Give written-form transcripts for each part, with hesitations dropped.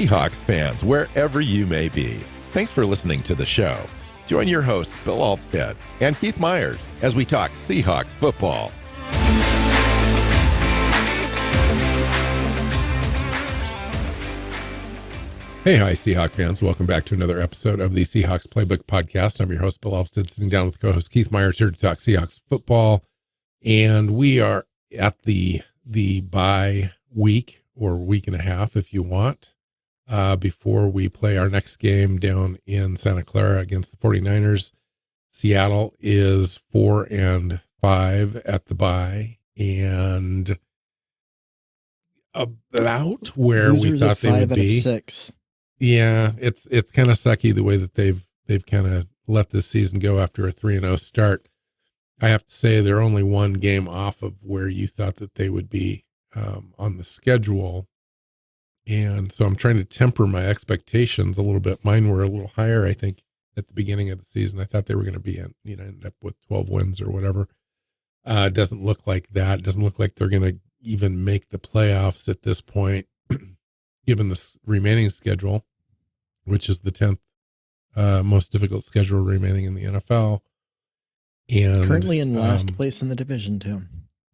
Seahawks fans, wherever you may be. Thanks for listening to the show. Join your hosts, Bill Alvstead and Keith Myers, as we talk Seahawks football. Hey, hi, Seahawks fans. Welcome back to another episode of the Seahawks Playbook podcast. I'm your host, Bill Alvstead, sitting down with co-host Keith Myers here to talk Seahawks football. And we are at the bye week, or week and a half, if you want, before we play our next game down in Santa Clara against the 49ers. Seattle is 4-5 at the bye, and about where we thought they would be. 6. Yeah, it's kind of sucky the way that they've kind of let this season go after a 3-0 start. I have to say they're only one game off of where you thought that they would be on the schedule. And so I'm trying to temper my expectations a little bit. Mine were a little higher, I think, at the beginning of the season. I thought they were going to be end up with 12 wins or whatever. It doesn't look like that. It doesn't look like they're going to even make the playoffs at this point, given the remaining schedule, which is the 10th most difficult schedule remaining in the NFL. And currently in last place in the division too.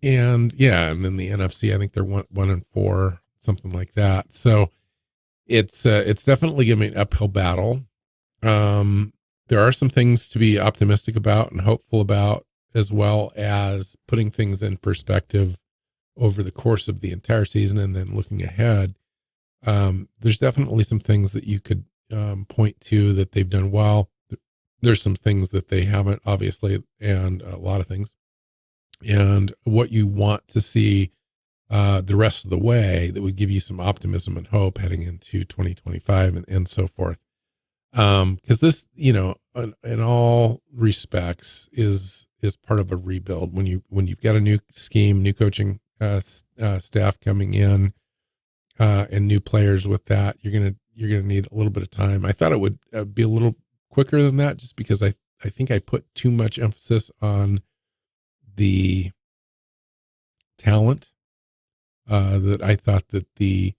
And yeah, and then the NFC, I think they're 1-4, something like that. So it's definitely going to be an uphill battle. There are some things to be optimistic about and hopeful about, as well as putting things in perspective over the course of the entire season and then looking ahead. There's definitely some things that you could point to that they've done well. There's some things that they haven't, obviously, and a lot of things. And what you want to see the rest of the way that would give you some optimism and hope heading into 2025 and so forth. Because this, in all respects, is part of a rebuild. When you've got a new scheme, new coaching staff coming in, and new players with that, you're gonna need a little bit of time. I thought it would be a little quicker than that, just because I think I put too much emphasis on the talent that I thought that the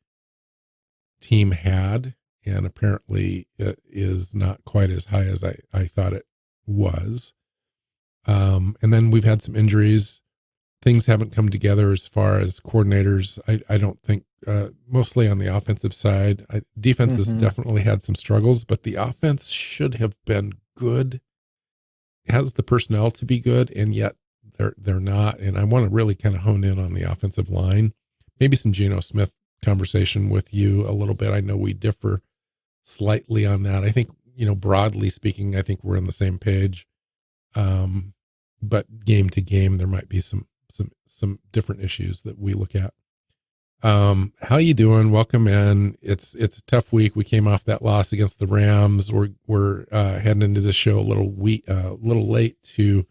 team had, and apparently it is not quite as high as I thought it was. And then we've had some injuries. Things haven't come together as far as coordinators. I don't think, mostly on the offensive side. Defense has definitely had some struggles, but the offense should have been good. It has the personnel to be good, and yet they're not. And I want to really kind of hone in on the offensive line. Maybe some Geno Smith conversation with you a little bit. I know we differ slightly on that. I think, broadly speaking, I think we're on the same page. But game to game, there might be some different issues that we look at. How you doing? Welcome in. It's a tough week. We came off that loss against the Rams. We're heading into the show a little late to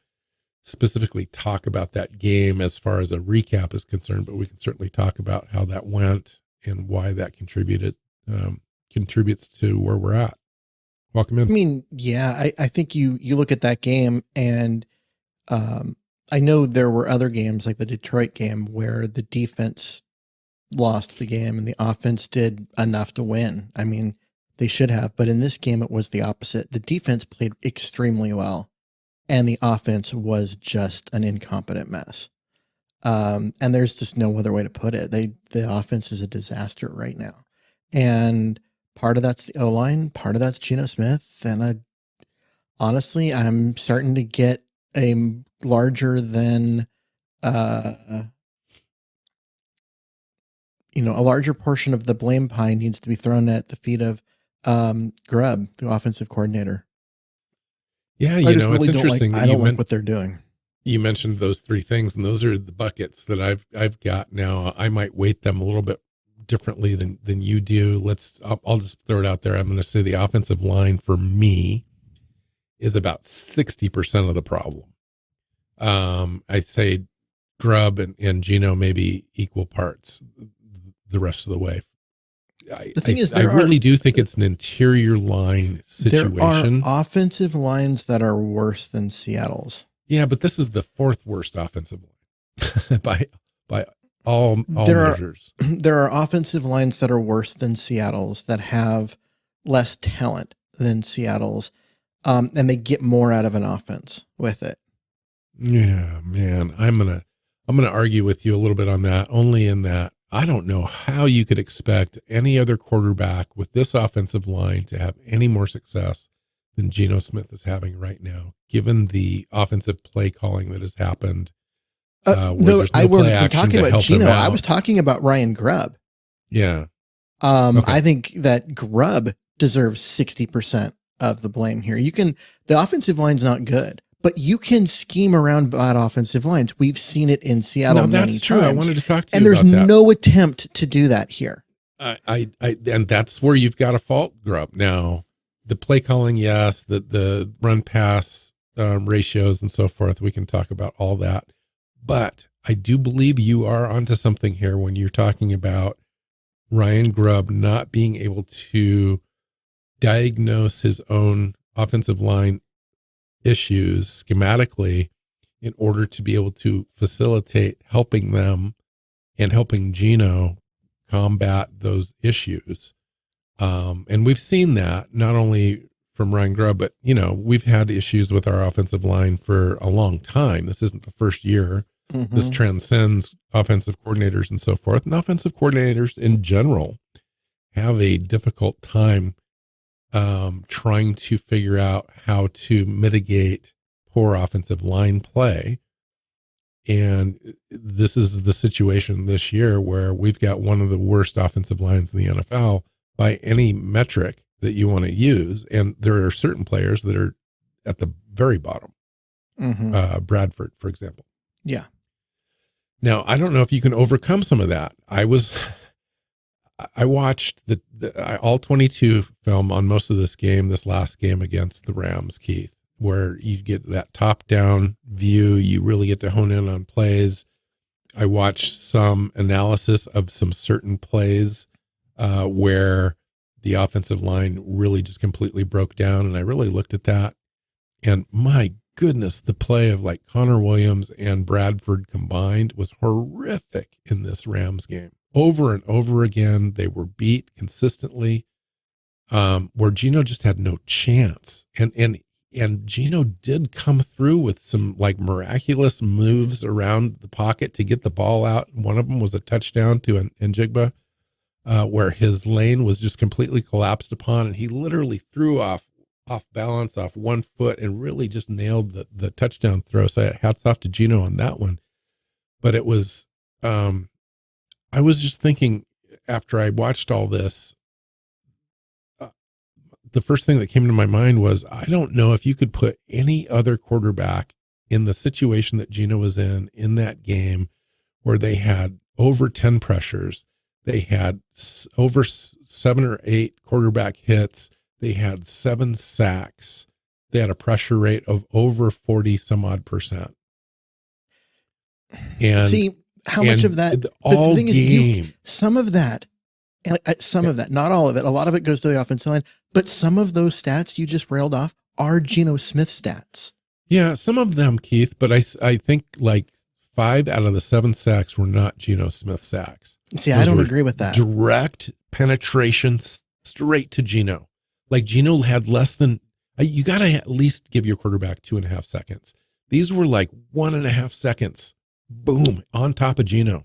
specifically talk about that game as far as a recap is concerned, but we can certainly talk about how that went and why that contributes to where we're at. Welcome in. I mean, yeah, I think you look at that game, and I know there were other games like the Detroit game where the defense lost the game and the offense did enough to win. I mean, they should have, but in this game, it was the opposite. The defense played extremely well, and the offense was just an incompetent mess. And there's just no other way to put it. The offense is a disaster right now. And part of that's the O-line, part of that's Geno Smith. And honestly, I'm starting to get a larger than, a larger portion of the blame pie needs to be thrown at the feet of Grubb, the offensive coordinator. Yeah, it's interesting. I don't like what they're doing. You mentioned those three things, and those are the buckets that I've got now. I might weight them a little bit differently than you do. I'll just throw it out there. I'm going to say the offensive line for me is about 60% of the problem. I'd say Grubb and Geno maybe equal parts the rest of the way. The thing is, I really do think it's an interior line situation. There are offensive lines that are worse than Seattle's. Yeah, but this is the fourth worst offensive line by all There are measures. there are offensive lines that are worse than Seattle's that have less talent than Seattle's, and they get more out of an offense with it. Yeah, man, I'm gonna argue with you a little bit on that. Only in that I don't know how you could expect any other quarterback with this offensive line to have any more success than Geno Smith is having right now, given the offensive play calling that has happened. Where No, there's I no play wasn't action talking to about help him Geno. I out. was talking about Ryan Grubb. Yeah. Okay. I think that Grubb deserves 60% of the blame here. The offensive line's not good, but you can scheme around bad offensive lines. We've seen it in Seattle No, many that's true. times. I wanted to talk to you and there's about that. no attempt to do that here. And that's where you've got to fault Grubb. Now, the play calling, yes, the run pass ratios and so forth, we can talk about all that. But I do believe you are onto something here when you're talking about Ryan Grubb not being able to diagnose his own offensive line issues schematically in order to be able to facilitate helping them and helping Geno combat those issues. And we've seen that not only from Ryan Grubb, but, we've had issues with our offensive line for a long time. This isn't the first year. Mm-hmm. This transcends offensive coordinators and so forth. And offensive coordinators in general have a difficult time trying to figure out how to mitigate poor offensive line play. And this is the situation this year where we've got one of the worst offensive lines in the NFL by any metric that you want to use. And there are certain players that are at the very bottom. Mm-hmm. Bradford, for example. Yeah. Now, I don't know if you can overcome some of that. I watched the all 22 film on most of this last game against the Rams, Keith, where you get that top-down view. You really get to hone in on plays. I watched some analysis of some certain plays where the offensive line really just completely broke down, and I really looked at that. And my goodness, the play of like Connor Williams and Bradford combined was horrific in this Rams game. Over and over again, they were beat consistently, where Geno just had no chance. And Geno did come through with some like miraculous moves around the pocket to get the ball out. One of them was a touchdown to Njigba, where his lane was just completely collapsed upon, and he literally threw off balance, off 1 foot, and really just nailed the touchdown throw. So hats off to Geno on that one. But it was, I was just thinking after I watched all this, the first thing that came to my mind was, I don't know if you could put any other quarterback in the situation that Geno was in that game, where they had over 10 pressures. They had over 7 or 8 quarterback hits. They had 7 sacks. They had a pressure rate of over 40 some odd %. And see how much of that, all the thing game. Is some of that, not all of it, a lot of it goes to the offensive line, but some of those stats you just railed off are Geno Smith stats. Yeah, some of them, Keith, but I think like 5 out of the 7 sacks were not Geno Smith sacks. See, I don't agree with that. Direct penetration straight to Geno. Like Geno had less than, you got to at least give your quarterback 2.5 seconds. These were like 1.5 seconds. Boom, on top of Geno.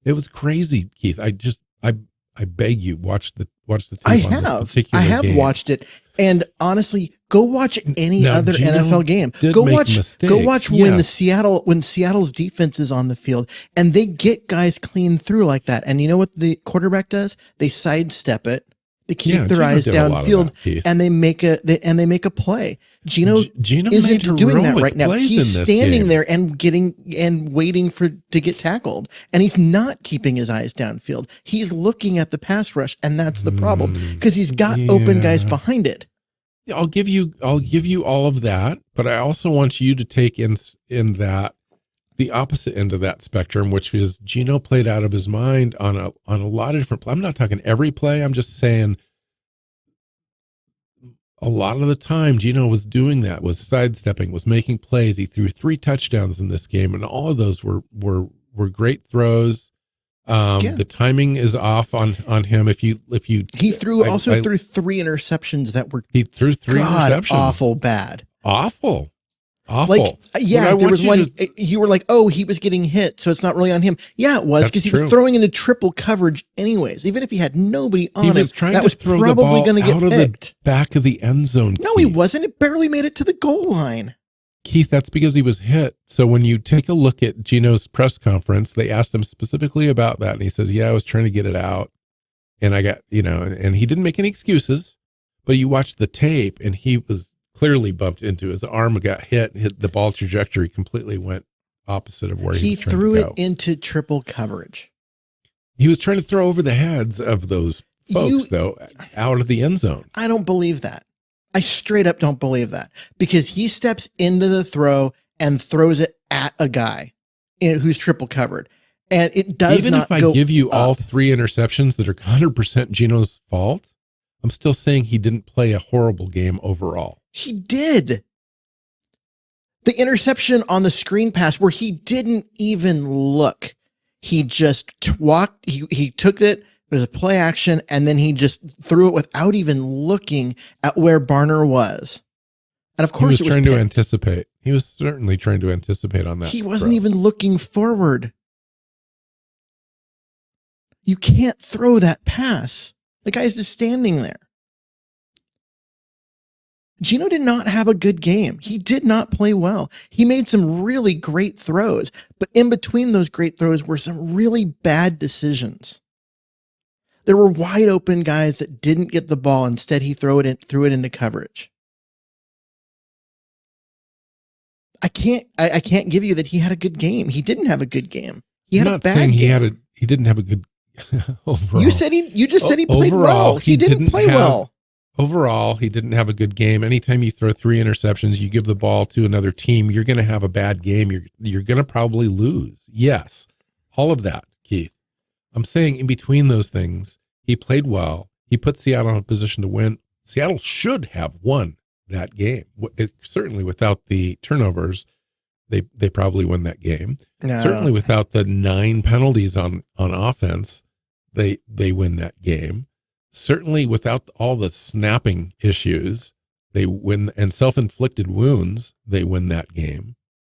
It was crazy, Keith. I beg you, watch the tape on this particular game. I have watched it, and honestly, go watch any other Geno NFL game. Go watch when Seattle's defense is on the field and they get guys clean through like that. And you know what the quarterback does? They sidestep it. They keep their eyes downfield, and they make a play. Geno isn't doing that right now. He's standing there and waiting to get tackled, and he's not keeping his eyes downfield. He's looking at the pass rush, and that's the problem, because he's got open guys behind it. I'll give you all of that, but I also want you to take in that the opposite end of that spectrum, which is Geno played out of his mind on a lot of different plays. I'm not talking every play. I'm just saying a lot of the time Geno was doing that, was sidestepping, was making plays. He threw 3 touchdowns in this game, and all of those were great throws. Yeah. The timing is off on him. If you He threw 3 interceptions that were he threw 3 interceptions. awful bad. Awful. Like, yeah, there was one. You were like, "Oh, he was getting hit, so it's not really on him." Yeah, it was, because he was throwing into triple coverage, anyways. Even if he had nobody on him, that was probably going to get picked. The back of the end zone. No, he wasn't. It barely made it to the goal line. Keith, that's because he was hit. So when you take a look at Gino's press conference, they asked him specifically about that, and he says, "Yeah, I was trying to get it out, and I got, and he didn't make any excuses." But you watch the tape, and he was clearly bumped into his arm, got hit the ball trajectory completely went opposite of where he was trying to go. He threw it into triple coverage. He was trying to throw over the heads of those folks, though, out of the end zone. I don't believe that. I straight up don't believe that, because he steps into the throw and throws it at a guy who's triple covered. And it does Even not if I go give you up. all 3 interceptions that are 100% Gino's fault, I'm still saying he didn't play a horrible game overall. He did. The interception on the screen pass where he didn't even look. He just walked. He took it. It was a play action, and then he just threw it without even looking at where Barner was. And of course, he was trying to anticipate. He was certainly trying to anticipate on that. He wasn't even looking forward. You can't throw that pass. The guy's just standing there. Gino did not have a good game. He did not play well. He made some really great throws, but in between those great throws were some really bad decisions. There were wide open guys that didn't get the ball. Instead, he threw it into coverage. I can't give you that he had a good game. He didn't have a good game. He had a bad game. He didn't have a good overall. You just said he played well. He didn't play well. Overall, he didn't have a good game. Anytime you throw 3 interceptions, you give the ball to another team, you're going to have a bad game. You're going to probably lose. Yes, all of that, Keith. I'm saying in between those things, he played well. He put Seattle in a position to win. Seattle should have won that game. Certainly without the turnovers, they probably won that game. No. Certainly without the 9 penalties on offense, they win that game. Certainly without all the snapping issues, they win, and self-inflicted wounds, they win that game.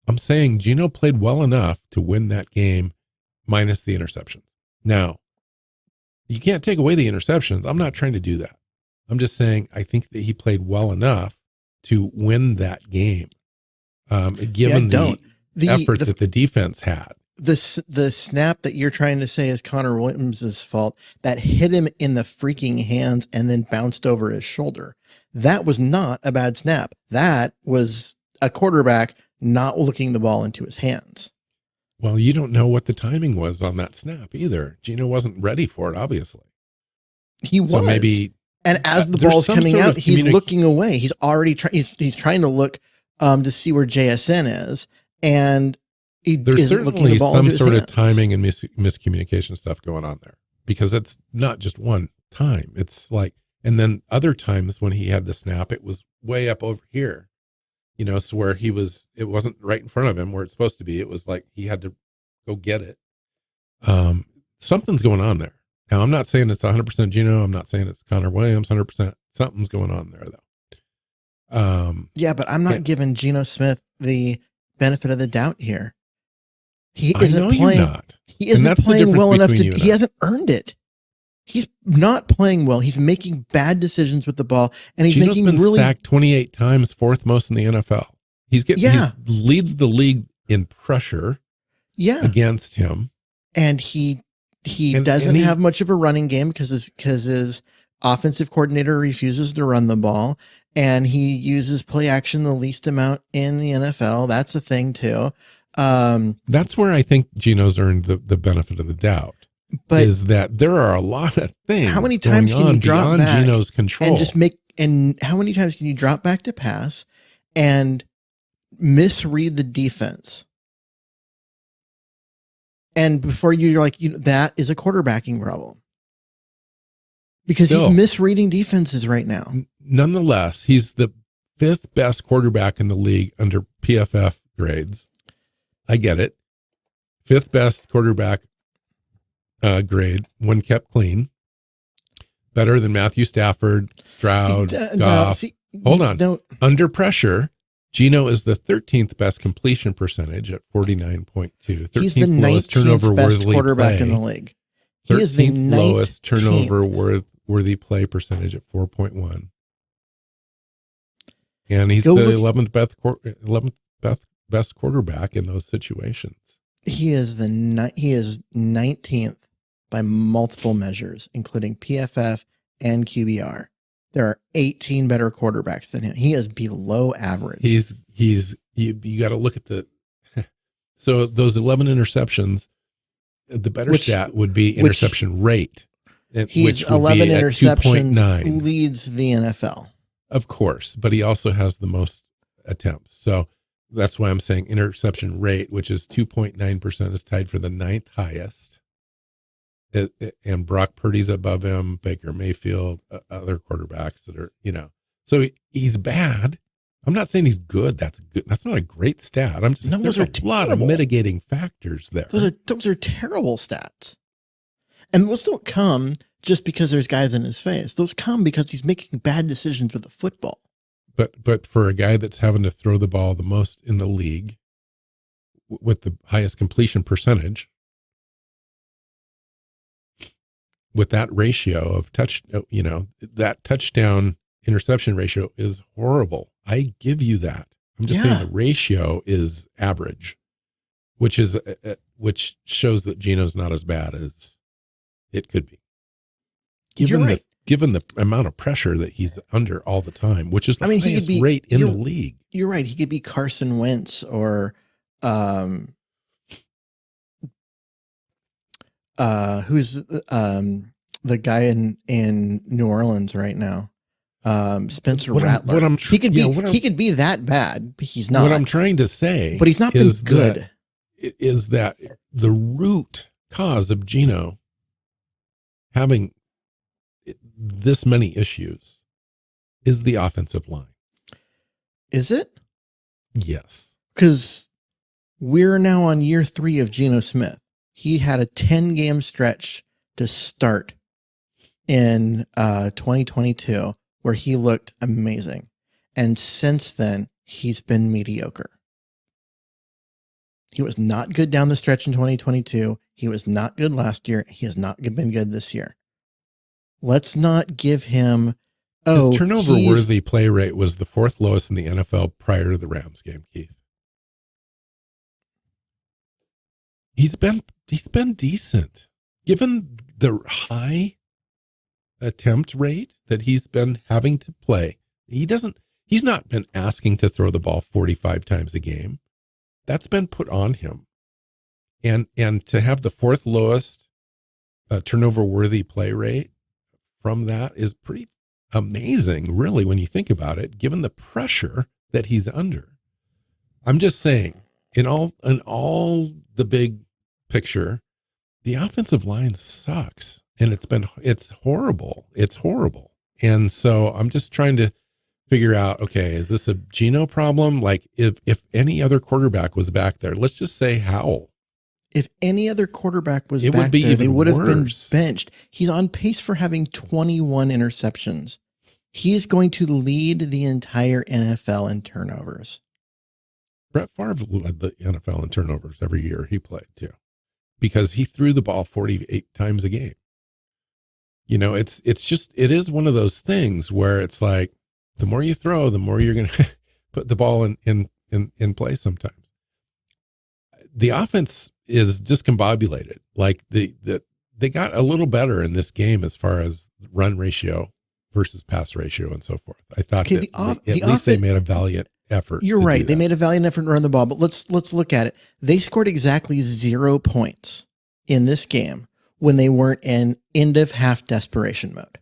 I'm saying Gino played well enough to win that game minus the interceptions. Now, you can't take away the interceptions. I'm not trying to do that. I'm just saying I think that he played well enough to win that game, given the effort that the defense had. The snap that you're trying to say is Connor Williams' fault, that hit him in the freaking hands and then bounced over his shoulder. That was not a bad snap. That was a quarterback not looking the ball into his hands. Well, you don't know what the timing was on that snap either. Gino wasn't ready for it, obviously. He was. So maybe, and as the ball's coming out, he's looking away. He's already he's trying to look to see where JSN is, and there's certainly some sort of timing and miscommunication stuff going on there, because it's not just one time. It's like, and then other times when he had the snap, it was way up over here, so where it wasn't right in front of him where it's supposed to be. It was like he had to go get it. Something's going on there. Now, I'm not saying it's 100% Gino. I'm not saying it's Connor Williams 100%. Something's going on there, though. Yeah, but I'm not giving Geno Smith the benefit of the doubt here. He isn't playing well enough to. He hasn't earned it. He's not playing well. He's making bad decisions with the ball, and Geno's been sacked 28 times, 4th most in the NFL. He leads the league in pressure. Against him, and he doesn't have much of a running game because his offensive coordinator refuses to run the ball, and he uses play action the least amount in the NFL. That's a thing too. That's where I think Geno's earned the benefit of the doubt. But is that there are a lot of things. How many times can you drop back Geno's control and how many times can you drop back to pass and misread the defense? And before you're like, that is a quarterbacking problem, because he's misreading defenses right now. Nonetheless, he's the 5th best quarterback in the league under PFF grades. I get it. 5th best quarterback grade when kept clean. Better than Matthew Stafford, Stroud, Goff. Hold on. No. Under pressure, Geno is the 13th best completion percentage at 49.2. 13th He's the lowest 19th turnover best worthy quarterback play. in the league. He is the 13th lowest 19th. turnover worthy play percentage at 4.1. And he's Go the look- 11th best quarterback in those situations. He is 19th by multiple measures, including PFF and QBR. There are 18 better quarterbacks than him. He is below average. You got to look at so those 11 interceptions, the better stat would be interception rate, which would 11 be at interceptions 2.9. leads the NFL. Of course, but he also has the most attempts. So that's why I'm saying interception rate, which is 2.9%, is tied for the 9th highest. And Brock Purdy's above him, Baker Mayfield, other quarterbacks that are, so he's bad. I'm not saying he's good. That's good. That's not a great stat. I'm just saying there's a lot of mitigating factors there. Those are terrible stats. And those don't come just because there's guys in his face. Those come because he's making bad decisions with the football. But for a guy that's having to throw the ball the most in the league with the highest completion percentage, with that ratio of that touchdown interception ratio is horrible. I give you that. I'm just saying the ratio is average, which shows that Geno's not as bad as it could be. Given the amount of pressure that he's under all the time, which is the highest rate in the league. You're right. He could be Carson Wentz or who's the guy in New Orleans right now? Spencer Rattler. He could be that bad, but he's not. What I'm trying to say, but he's not been good. Is that the root cause of Geno having this many issues is the offensive line? Is it? Yes. Because we're now on year 3 of Geno Smith. He had a 10-game stretch to start in 2022 where he looked amazing. And since then, he's been mediocre. He was not good down the stretch in 2022. He was not good last year. He has not been good this year. Let's not give him... His turnover-worthy play rate was the 4th lowest in the NFL prior to the Rams game, Keith. He's been decent. Given the high attempt rate that he's been having to play, he's not been asking to throw the ball 45 times a game. That's been put on him. And to have the 4th lowest turnover-worthy play rate from that is pretty amazing, really, when you think about it, given the pressure that he's under. I'm just saying, in all the big picture, the offensive line sucks, and it's horrible. It's horrible. And so I'm just trying to figure out, okay, is this a Geno problem? Like if any other quarterback was back there, let's just say Howell. If any other quarterback was back there, they would have been benched. He's on pace for having 21 interceptions. He's going to lead the entire NFL in turnovers. Brett Favre led the NFL in turnovers every year he played too, because he threw the ball 48 times a game. It is one of those things where it's like, the more you throw, the more you're going to put the ball in play sometimes. The offense is discombobulated. Like they got a little better in this game as far as run ratio versus pass ratio and so forth. I thought they made a valiant effort. You're right. They made a valiant effort to run the ball, but let's look at it. They scored exactly 0 points in this game when they weren't in end of half desperation mode.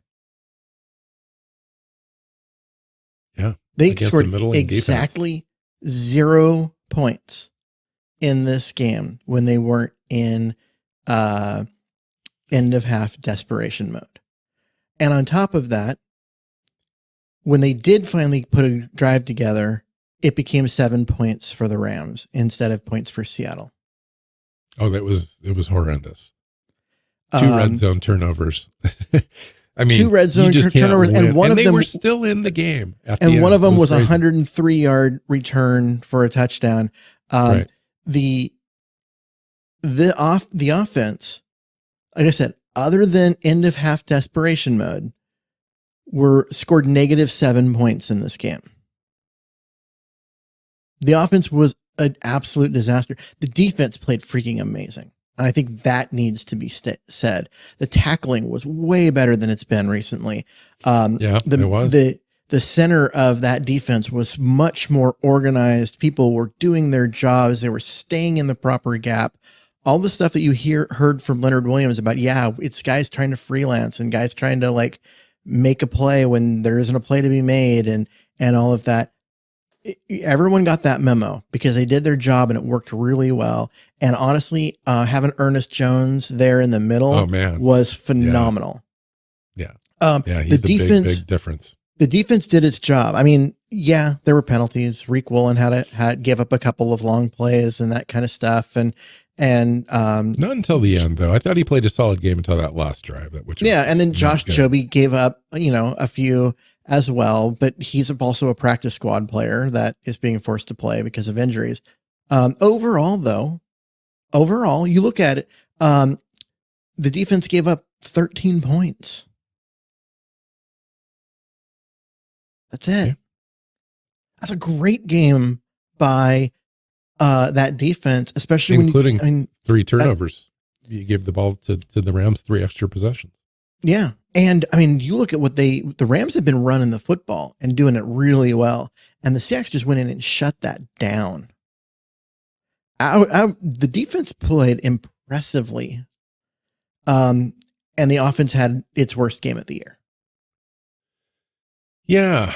Yeah. They scored exactly 0 points in this game when they weren't in end of half desperation mode. And on top of that, when they did finally put a drive together, it became 7 points for the Rams instead of points for Seattle. Oh, it was horrendous. 2 red zone turnovers. I mean, 2 red zone turnovers, and one of them, they were still in the game. And one of them was a 103-yard return for a touchdown. Right. The offense, like I said, other than end of half desperation mode, scored -7 points in this game. The offense was an absolute disaster. The defense played freaking amazing. And I think that needs to be said. The tackling was way better than it's been recently. It was. The center of that defense was much more organized. People were doing their jobs. They were staying in the proper gap. All the stuff that you heard from Leonard Williams about, it's guys trying to freelance and guys trying to like make a play when there isn't a play to be made and all of that. Everyone got that memo because they did their job and it worked really well. And honestly, having Ernest Jones there in the middle was phenomenal. Yeah. the He's defense, big difference. The defense did its job. I mean, there were penalties. Reek Woolen had give up a couple of long plays and that kind of stuff. And not until the end though. I thought he played a solid game until that last drive. And then Josh Joby gave up, a few as well, but he's also a practice squad player that is being forced to play because of injuries. Overall, you look at it, the defense gave up 13 points. That's it. Yeah. That's a great game by that defense, especially including 3 turnovers. You gave the ball to the Rams 3 extra possessions. Yeah. And I mean, you look at what the Rams have been running the football and doing it really well. And the Seahawks just went in and shut that down. The defense played impressively. And the offense had its worst game of the year. Yeah.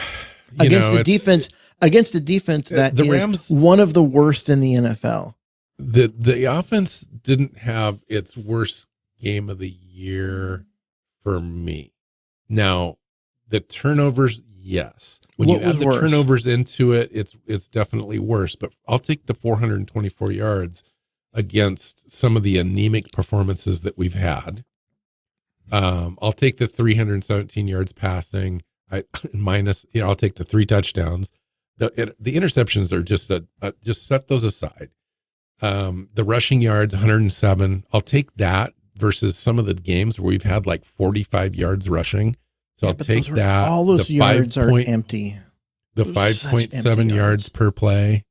Against the defense that the Rams, one of the worst in the NFL. The offense didn't have its worst game of the year for me. Now, the turnovers, yes. When you add the turnovers into it, it's definitely worse. But I'll take the 424 yards against some of the anemic performances that we've had. I'll take the 317 yards passing. I'll take the 3 touchdowns. The interceptions are just set those aside. The rushing yards, 107. I'll take that versus some of the games where we've had like 45 yards rushing. So I'll take that. All those yards are empty. The 5.7 yards per play.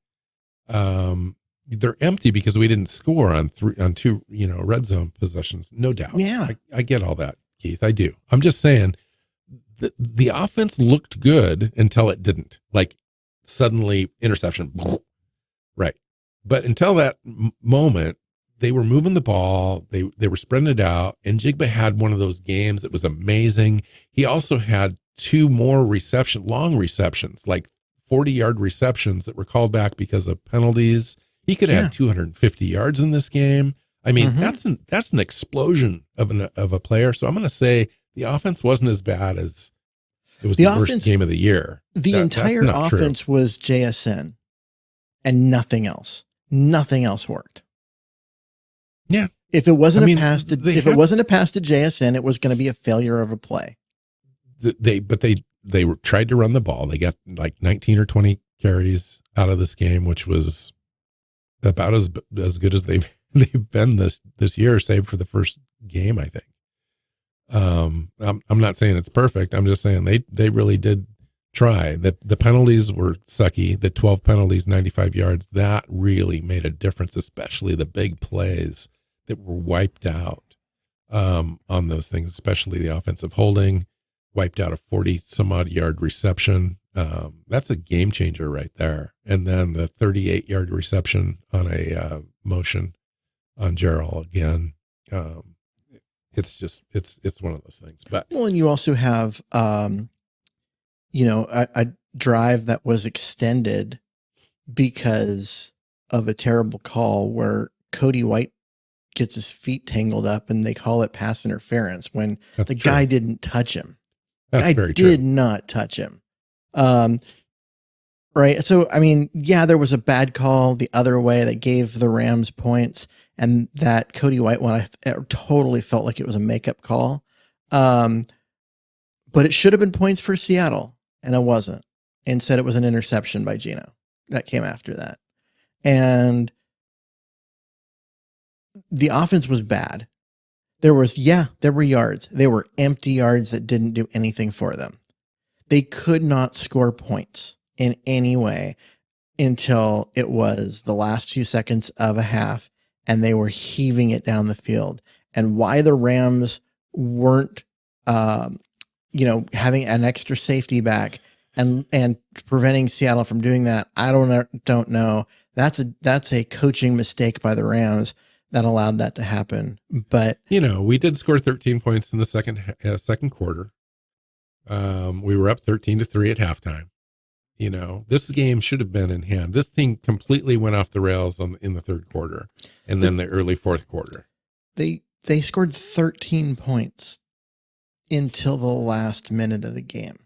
They're empty because we didn't score on 2, red zone possessions. No doubt. Yeah. I get all that, Keith. I do. I'm just saying the offense looked good until it didn't. Like suddenly interception. Right. But until that moment, they were moving the ball. They were spreading it out. And Jigba had one of those games that was amazing. He also had 2 more long receptions, like 40-yard receptions that were called back because of penalties. He could have had 250 yards in this game. I mean, that's an explosion of a player. So I'm going to say the offense wasn't as bad as it was the worst game of the year. The entire offense was JSN and nothing else. Nothing else worked. Yeah. If it wasn't a pass to JSN, it was going to be a failure of a play. They tried to run the ball. They got like 19 or 20 carries out of this game, which was about as good as they've been this year, save for the first game, I think. I'm not saying it's perfect. I'm just saying they really did try. The penalties were sucky. The 12 penalties, 95 yards, that really made a difference, especially the big plays that were wiped out on those things, especially the offensive holding, wiped out a 40 some odd yard reception. That's a game changer right there. And then the 38-yard reception on a motion on Gerald again. It's one of those things. But and you also have a drive that was extended because of a terrible call where Cody White gets his feet tangled up and they call it pass interference when the guy didn't touch him. That's very true. Did not touch him. Right. So, I mean, there was a bad call the other way that gave the Rams points. and that Cody White one, I totally felt like it was a makeup call. But it should have been points for Seattle, and it wasn't. Instead, it was an interception by Geno that came after that. And the offense was bad. There were yards. They were empty yards that didn't do anything for them. They could not score points in any way until it was the last few seconds of a half, and they were heaving it down the field. And why the Rams weren't, having an extra safety back and preventing Seattle from doing that, I don't know. That's a coaching mistake by the Rams that allowed that to happen. But we did score 13 points in the second quarter. We were up 13-3 at halftime. This game should have been in hand. This thing completely went off the rails in the third quarter, and then the early fourth quarter. They scored 13 points until the last minute of the game.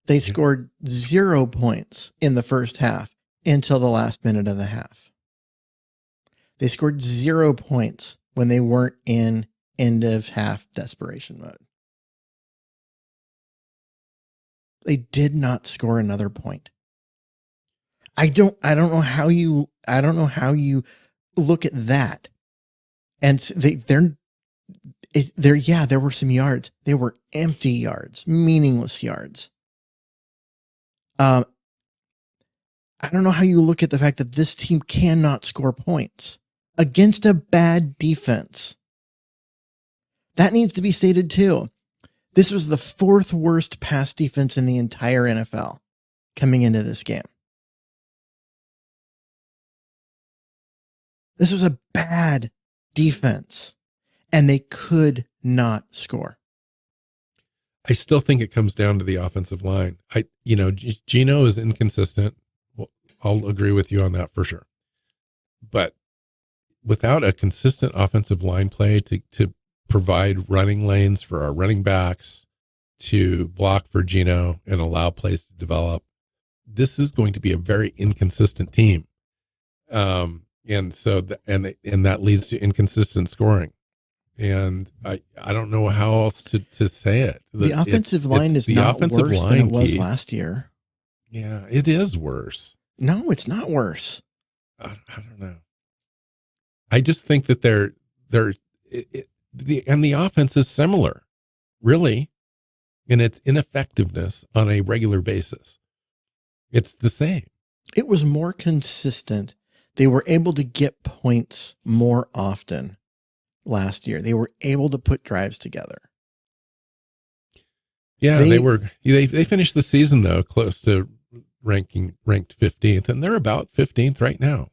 They scored 0 points in the first half until the last minute of the half. They scored 0 points when they weren't in end of half desperation mode. They did not score another point. I don't know how you look at that. And there were some yards. They were empty yards, meaningless yards. I don't know how you look at the fact that this team cannot score points against a bad defense. That needs to be stated too. This was the fourth worst pass defense in the entire NFL coming into this game. This was a bad defense, and they could not score. I still think it comes down to the offensive line. Geno is inconsistent. Well, I'll agree with you on that for sure. But without a consistent offensive line play to provide running lanes for our running backs, to block for Geno and allow plays to develop, this is going to be a very inconsistent team. And so, and that leads to inconsistent scoring. And I don't know how else to say it. The offensive line is not worse than it was last year. Yeah, it is worse. No, it's not worse. I don't know. I just think that the offense is similar, really, in its ineffectiveness on a regular basis. It's the same. It was more consistent. They were able to get points more often last year. They were able to put drives together. Yeah, they finished the season though close to ranked 15th, and they're about 15th right now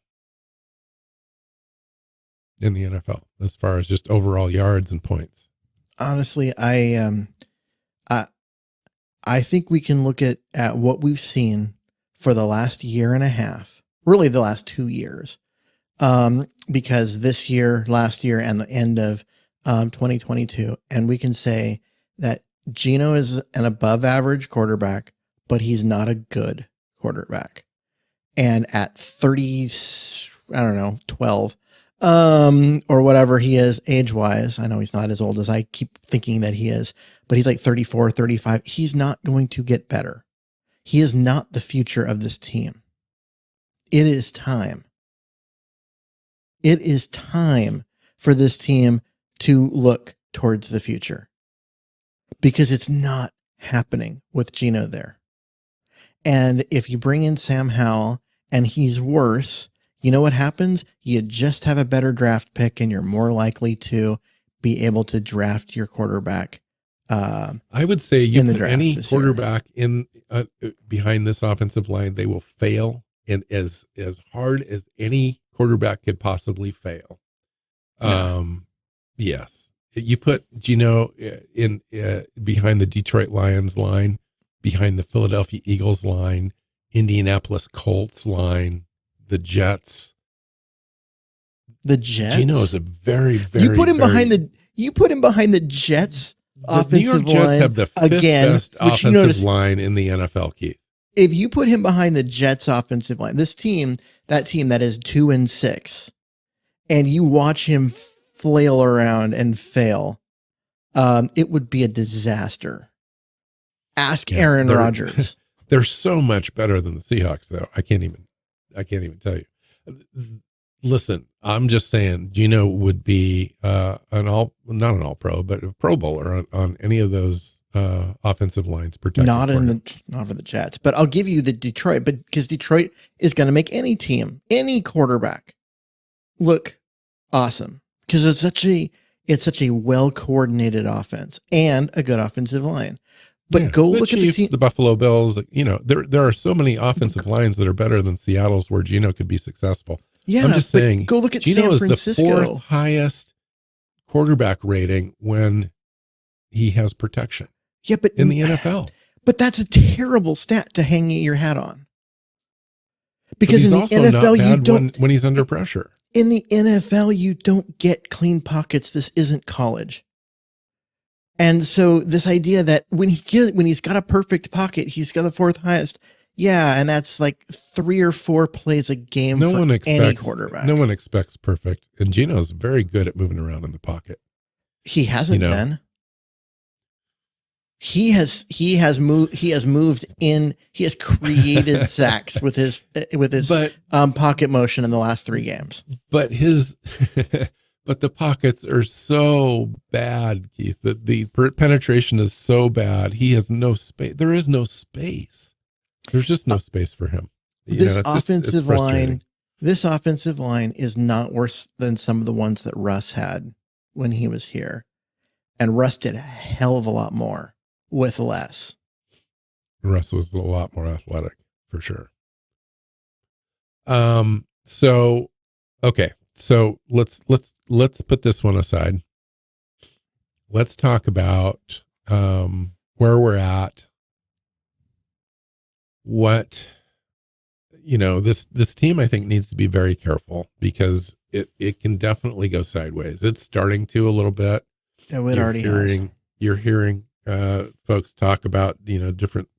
in the NFL as far as just overall yards and points. Honestly, I think we can look at what we've seen for the last year and a half, really the last 2 years, because this year, last year, and the end of 2022, and we can say that Geno is an above average quarterback, but he's not a good quarterback. And at 12, or whatever he is age wise, I know he's not as old as I keep thinking that he is, but he's like 34, 35. He's not going to get better. He is not the future of this team. It is time. It is time for this team to look towards the future, because it's not happening with Geno there. And if you bring in Sam Howell and he's worse, you know what happens? You just have a better draft pick, and you're more likely to be able to draft your quarterback. I would say you put any quarterback in behind this offensive line, they will fail, and as hard as any quarterback could possibly fail. Yeah. Yes, you put Geno in behind the Detroit Lions line, behind the Philadelphia Eagles line, Indianapolis Colts line, the Jets. The Jets. Geno is a very, very. You put him behind the Jets. The New York Jets have the fifth best offensive line in the NFL, Keith. if you put him behind the Jets offensive line, that team that is 2-6, and you watch him flail around and fail, it would be a disaster. Ask Aaron Rodgers. They're so much better than the Seahawks, though. I can't even tell you. Listen, I'm just saying, Geno would be not an all pro, but a Pro Bowler on any of those offensive lines protected. Not for the Jets, but I'll give you the Detroit, but because Detroit is going to make any team, any quarterback look awesome, because it's such a well coordinated offense and a good offensive line. But go look at the team. The Buffalo Bills. There are so many offensive lines that are better than Seattle's where Geno could be successful. Yeah, I'm just saying. Go look at Geno San Francisco. is the 4th highest quarterback rating when he has protection. Yeah, but in the NFL. But that's a terrible stat to hang your hat on. Because in the NFL, you don't when he's under pressure. In the NFL, you don't get clean pockets. This isn't college. And so this idea that when he's got a perfect pocket, he's got the 4th highest. Yeah, and that's like 3 or 4 plays a game any quarterback. No one expects perfect. And Geno's very good at moving around in the pocket. He hasn't been. He has created sacks with his pocket motion in the last 3 games. But but the pockets are so bad, Keith, that the penetration is so bad. He has no space. There is no space. There's just no space for him. This offensive line is not worse than some of the ones that Russ had when he was here. And Russ did a hell of a lot more with less. Russ was a lot more athletic, for sure. So let's put this one aside. Let's talk about where we're at. What this team, I think, needs to be very careful because it can definitely go sideways. It's starting to a little bit. Oh, it already has. You're hearing folks talk about different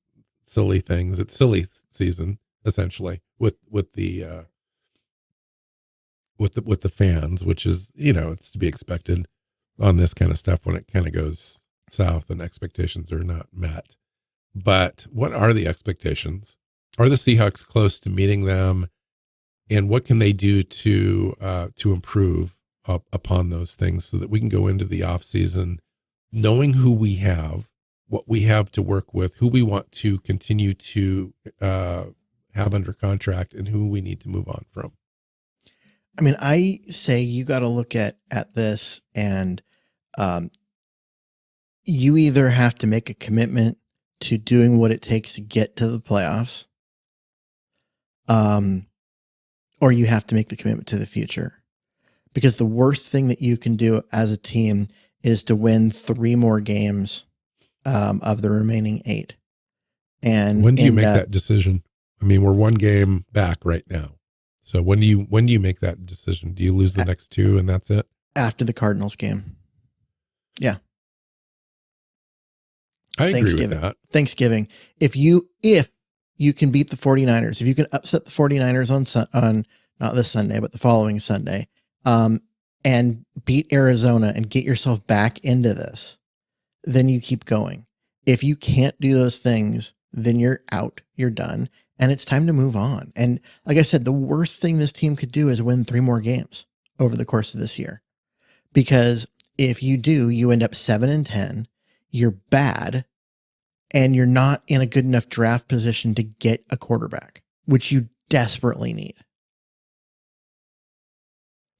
silly things. It's silly season essentially with the fans, which is it's to be expected on this kind of stuff when it kind of goes south and expectations are not met. But what are the expectations? Are the Seahawks close to meeting them? And what can they do to improve upon those things so that we can go into the off season knowing who we have, what we have to work with, who we want to continue to have under contract, and who we need to move on from? I mean, I say you got to look at this, and you either have to make a commitment to doing what it takes to get to the playoffs, or you have to make the commitment to the future. Because the worst thing that you can do as a team is to win 3 more games of the remaining 8. And when do you make that decision? I mean, we're 1 game back right now. So when do you make that decision? Do you lose the next 2 and that's it? After the Cardinals game. Yeah. I agree with that. Thanksgiving. If you can beat the 49ers, if you can upset the 49ers on not this Sunday, but the following Sunday, and beat Arizona and get yourself back into this, then you keep going. If you can't do those things, then you're out, you're done, and it's time to move on. And like I said, the worst thing this team could do is win 3 more games over the course of this year. Because if you do, you end up 7-10, you're bad, and you're not in a good enough draft position to get a quarterback, which you desperately need.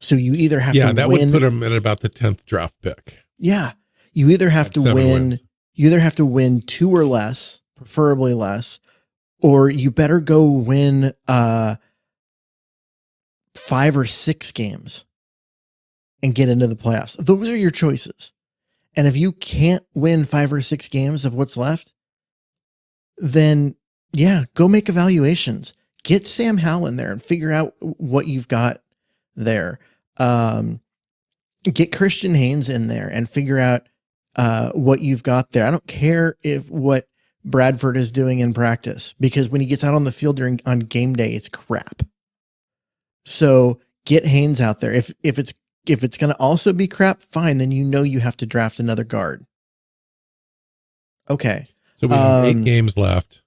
So you either have to win. Yeah, that would put him at about the 10th draft pick. Yeah. You either have to win. You either have to win 2 or less, preferably less, or you better go win 5 or 6 games and get into the playoffs. Those are your choices. And if you can't win 5 or 6 games of what's left, then yeah, go make evaluations. Get Sam Howell in there and figure out what you've got there. Get Christian Haynes in there and figure out what you've got there. I don't care if what Bradford is doing in practice, because when he gets out on the field on game day, it's crap. So get Haynes out there. If it's going to also be crap, fine. Then you have to draft another guard. Okay. So we have 8 games left.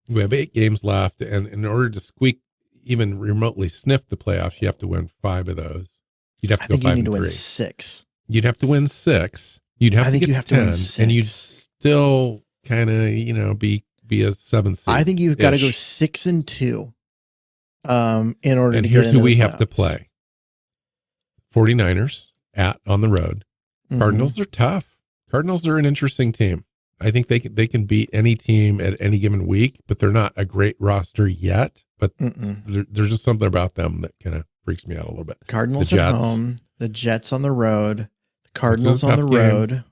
We have 8 games left, and in order to even remotely sniff the playoffs, you have to win 5 of those. You'd have to go 5 and 3. You need to win 6. You'd have to win 6. You'd have to get to 10, and you'd still kind of, be a 7th seed. I think you've got to go 6-2. In order and to here's get into who we the have to play: 49ers on the road. Cardinals are tough. Cardinals are an interesting team. I think they can beat any team at any given week, but they're not a great roster yet. But there's just something about them that kind of freaks me out a little bit. Cardinals at home, the Jets on the road, the Cardinals on the road.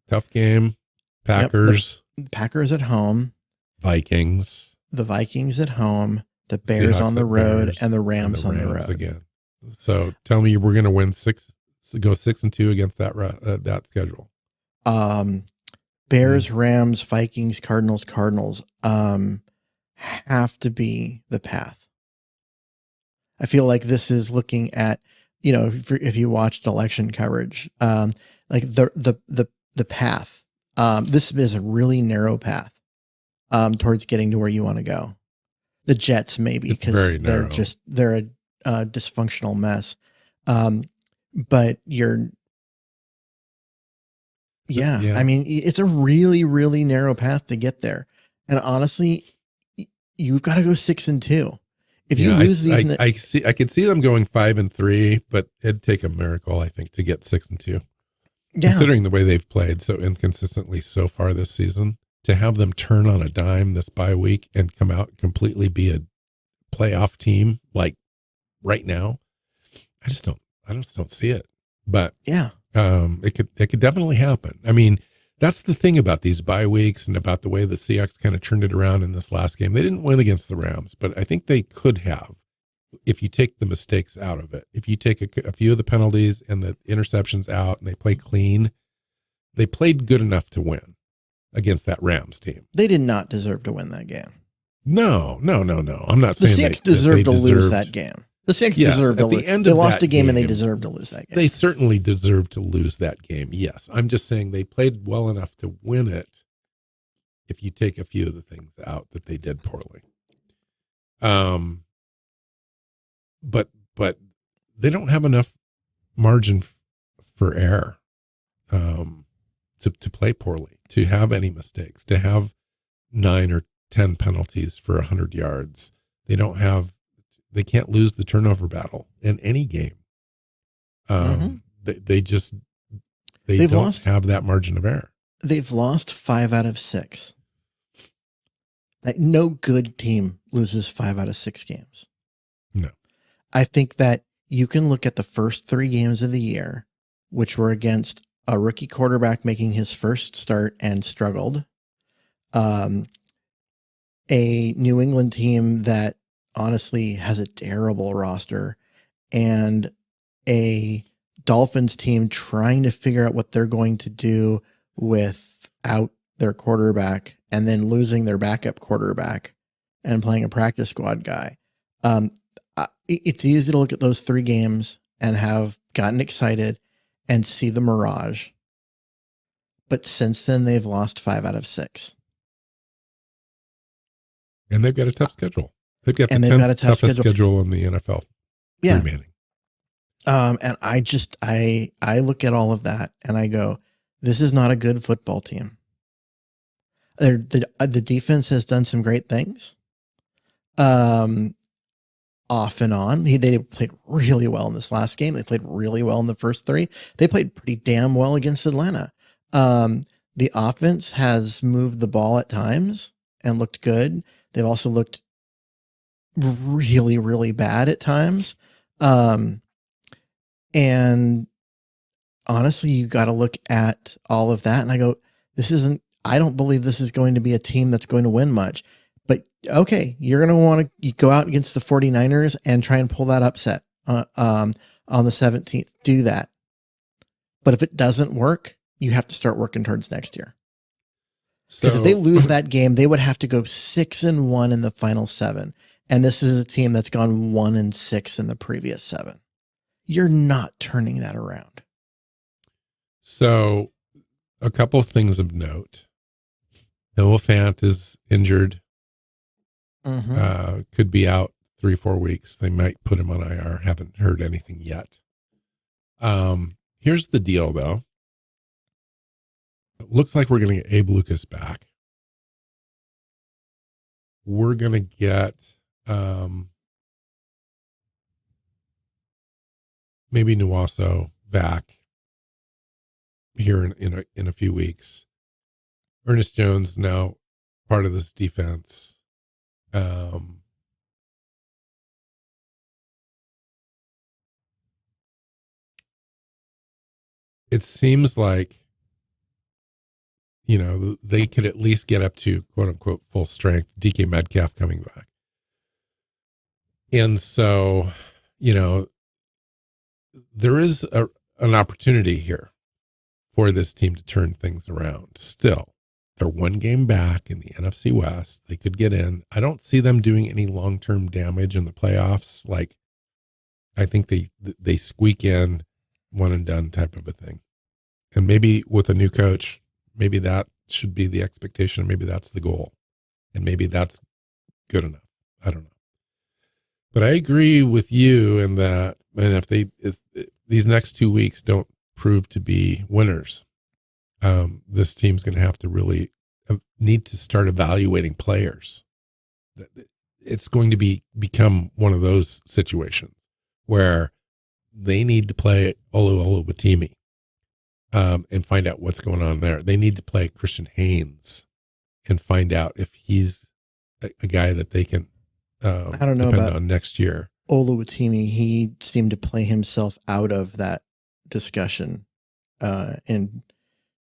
Tough game. Packers. Yep, Packers at home. Vikings. The Vikings at home. The Bears on the road, and the Rams on the road again. So tell me, we're going to win 6-2 against that schedule. Bears, Rams, Vikings, Cardinals, have to be the path. I feel like this is looking at, if you watched election coverage, like the path. This is a really narrow path towards getting to where you want to go. The Jets, maybe, because they're a dysfunctional mess. But I mean, it's a really, really narrow path to get there. And honestly, you've got to go 6-2. If you lose these, I could see them going 5-3, but it'd take a miracle, I think, to get 6-2. Yeah. Considering the way they've played so inconsistently so far this season, to have them turn on a dime this bye week and come out and completely be a playoff team like right now, I just don't see it. But yeah, it could definitely happen. I mean, that's the thing about these bye weeks and about the way the Seahawks kind of turned it around in this last game. They didn't win against the Rams, but I think they could have if you take the mistakes out of it. If you take a few of the penalties and the interceptions out and they play clean, they played good enough to win against that Rams team. They did not deserve to win that game. No. I'm not saying the Seahawks deserved to lose that game. The Seahawks deserved to lose. They lost a game and they deserved to lose that game. They certainly deserved to lose that game. Yes. I'm just saying they played well enough to win it if you take a few of the things out that they did poorly. But they don't have enough margin for error to play poorly, to have any mistakes, to have 9 or 10 penalties for 100 yards. They can't lose the turnover battle in any game. They don't have that margin of error. They've lost 5 out of 6. Like, no good team loses 5 out of 6 games. No. I think that you can look at the first 3 games of the year, which were against a rookie quarterback making his first start and struggled. A New England team that honestly has a terrible roster, and a Dolphins team trying to figure out what they're going to do without their quarterback, and then losing their backup quarterback and playing a practice squad guy. It's easy to look at those 3 games and have gotten excited and see the mirage. But since then, they've lost 5 out of 6. And they've got a tough schedule. They've got the 10th toughest schedule in the NFL. Yeah. Remaining. And I look at all of that and I go, this is not a good football team. The defense has done some great things. Off and on. They played really well in this last game. They played really well in the first 3. They played pretty damn well against Atlanta. The offense has moved the ball at times and looked good. They've also looked really, really bad at times. And honestly, you got to look at all of that. And I go, I don't believe this is going to be a team that's going to win much. But okay, you're going to want to go out against the 49ers and try and pull that upset on the 17th. Do that. But if it doesn't work, you have to start working towards next year. Because So if they lose that game, they would have to go 6-1 in the final 7. And this is a team that's gone 1-6 in the previous 7. You're not turning that around. So a couple of things of note. Noah Fant is injured. Could be out 3-4 weeks. They might put him on IR. Haven't heard anything yet. Here's the deal, though. It looks like we're going to get Abe Lucas back. We're going to get maybe Nuwaso back here in a few weeks. Ernest Jones now part of this defense. It seems like, they could at least get up to quote unquote full strength. DK Metcalf coming back. And so, there is an opportunity here for this team to turn things around. Still, they're one game back in the NFC West. They could get in. I don't see them doing any long-term damage in the playoffs. Like, I think they squeak in one and done type of a thing. And maybe with a new coach, maybe that should be the expectation. Maybe that's the goal. And maybe that's good enough. I don't know. But I agree with you in that, and if these next 2 weeks don't prove to be winners, this team's going to have to really need to start evaluating players. It's going to become one of those situations where they need to play Olu Batimi and find out what's going on there. They need to play Christian Haynes and find out if he's a guy that they can I don't know depend about on next year. Oluwatimi. He seemed to play himself out of that discussion in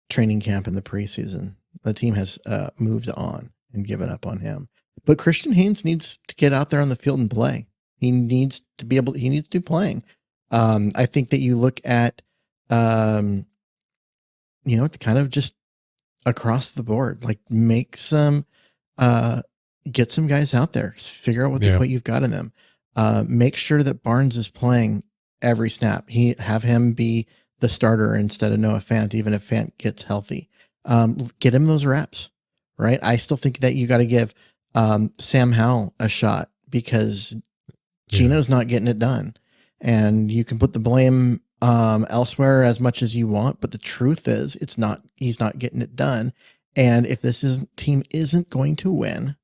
training camp in the preseason. The team has moved on and given up on him. But Christian Haynes needs to get out there on the field and play. He needs to be playing. I think that you look at, it's kind of just across the board, like make some, get some guys out there, figure out what you've got in them. Make sure that Barnes is playing every snap. Have him be the starter instead of Noah Fant, even if Fant gets healthy. Get him those reps, right? I still think that you got to give Sam Howell a shot because Gino's not getting it done. And you can put the blame elsewhere as much as you want, but the truth is he's not getting it done. And if team isn't going to win,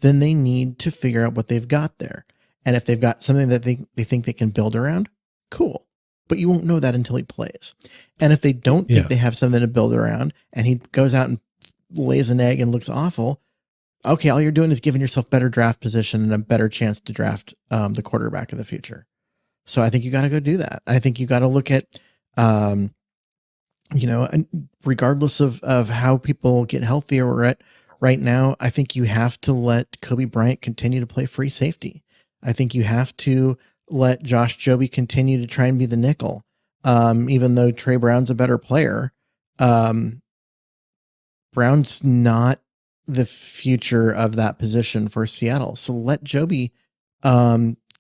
then they need to figure out what they've got there. And if they've got something that they think they can build around, cool. But you won't know that until he plays. And if they don't think they have something to build around and he goes out and lays an egg and looks awful, okay, all you're doing is giving yourself better draft position and a better chance to draft the quarterback of the future. So I think you got to go do that. I think you got to look at, regardless of how people get healthy or at right now, I think you have to let Kobe Bryant continue to play free safety. I think you have to let Josh Joby continue to try and be the nickel. Even though Trey Brown's a better player, Brown's not the future of that position for Seattle. So let Joby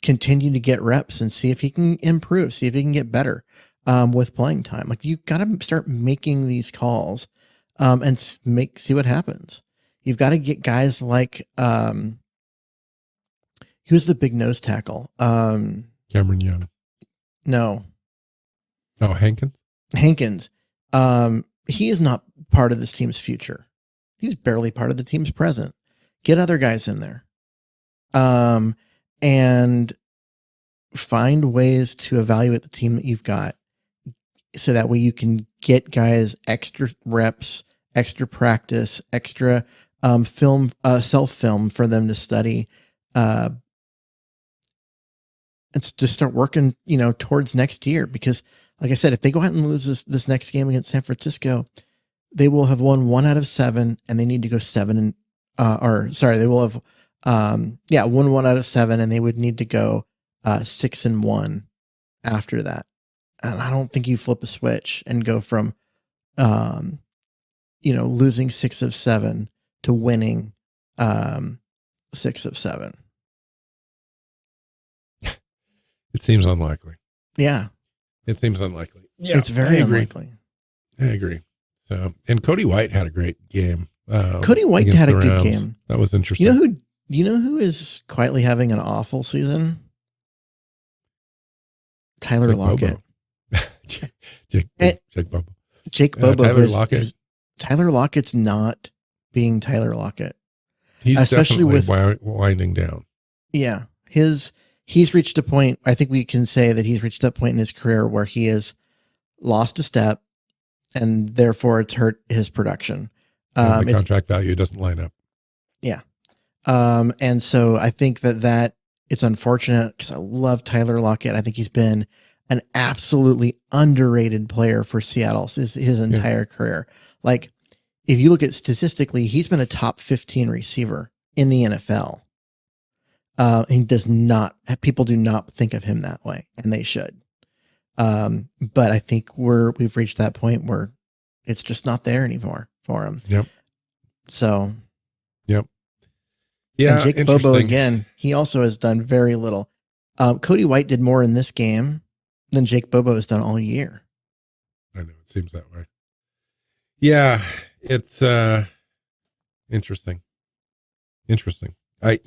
continue to get reps and see if he can improve, see if he can get better with playing time. Like you got to start making these calls and see what happens. You've got to get guys like who's the big nose tackle? Cameron Young. No. Oh, Hankins. He is not part of this team's future. He's barely part of the team's present. Get other guys in there. And find ways to evaluate the team that you've got so that way you can get guys extra reps, extra practice, extra film, self-film for them to study. And just start working, towards next year. Because like I said, if they go out and lose this next game against San Francisco, they will have won 1 out of 7 and they need to go 7 they will have, won 1 out of 7 and they would need to go 6-1 after that. And I don't think you flip a switch and go from, losing 6 of 7 to winning 6 of 7. It seems unlikely. Yeah. It seems unlikely. Yeah, it's very unlikely. I agree. So, and Cody White had a great game. Cody White had a good game. That was interesting. You know who is quietly having an awful season? Tyler Lockett. Jake Bobo. Jake Bobo. Tyler Lockett. Tyler Lockett's not being Tyler Lockett. He's especially definitely winding down. Yeah. He's reached a point, I think we can say that he's reached that point in his career where he has lost a step and therefore it's hurt his production. The contract value doesn't line up. Yeah. And so I think that it's unfortunate because I love Tyler Lockett. I think he's been an absolutely underrated player for Seattle his entire career. Like, if you look at statistically, he's been a top 15 receiver in the NFL. People do not think of him that way, and they should. But I think we've reached that point where it's just not there anymore for him. Yep. So. Yep. Yeah. And Jake Bobo again, he also has done very little. Cody White did more in this game than Jake Bobo has done all year. I know, it seems that way. Yeah, it's interesting. I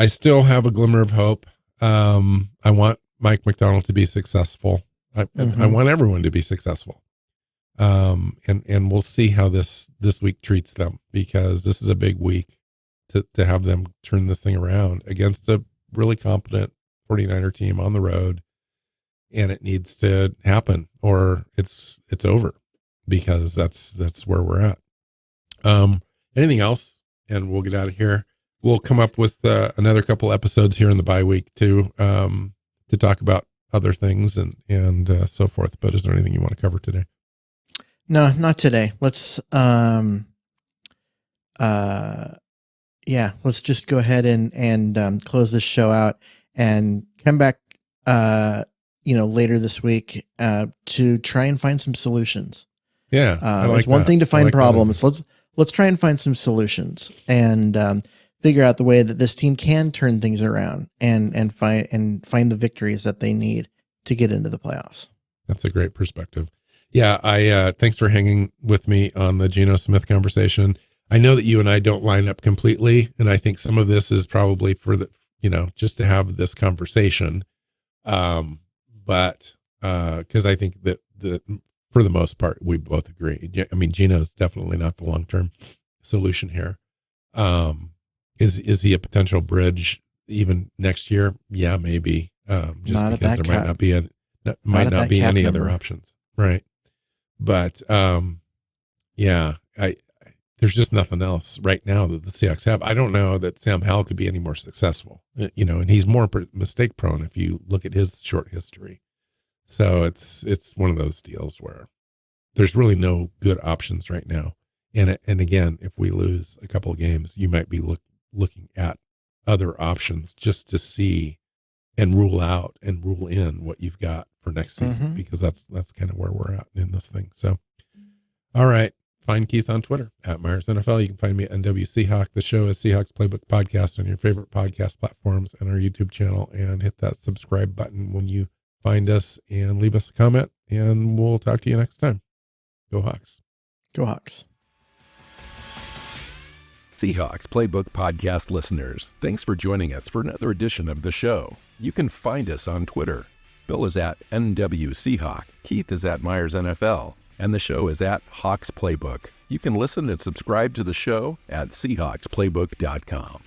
still have a glimmer of hope. I want Mike McDonald to be successful. I want everyone to be successful. And we'll see how this week treats them, because this is a big week to have them turn this thing around against a really competent 49er team on the road. And it needs to happen or it's over, because that's where we're at. Anything else? And we'll get out of here. We'll come up with another couple episodes here in the bye week to talk about other things and so forth. But is there anything you want to cover today? No, not today. Let's let's just go ahead and close this show out and come back later this week to try and find some solutions. Yeah. It's one thing to find problems. Let's try and find some solutions and figure out the way that this team can turn things around and find the victories that they need to get into the playoffs. That's a great perspective. Yeah, I thanks for hanging with me on the Geno Smith conversation. I know that you and I don't line up completely, and I think some of this is probably for just to have this conversation. But because I think that for the most part we both agree. I mean, Geno's definitely not the long-term solution here. Is he a potential bridge even next year? Yeah, maybe. Just not because there might not be any other options, right? But there's just nothing else right now that the Seahawks have. I don't know that Sam Howell could be any more successful, and he's more mistake prone if you look at his short history. So it's one of those deals where there's really no good options right now. And again, if we lose a couple of games, you might be looking at other options just to see and rule out and rule in what you've got for next season, because that's kind of where we're at in this thing. So, all right. Find Keith on Twitter at Myers NFL. You can find me at NW Seahawk. The show is Seahawks Playbook Podcast on your favorite podcast platforms and our YouTube channel, and hit that subscribe button when you find us and leave us a comment, and we'll talk to you next time. Go Hawks. Go Hawks. Seahawks Playbook Podcast listeners, thanks for joining us for another edition of the show. You can find us on Twitter. Bill is at NW Seahawk. Keith is at Myers NFL. And the show is at Hawks Playbook. You can listen and subscribe to the show at SeahawksPlaybook.com.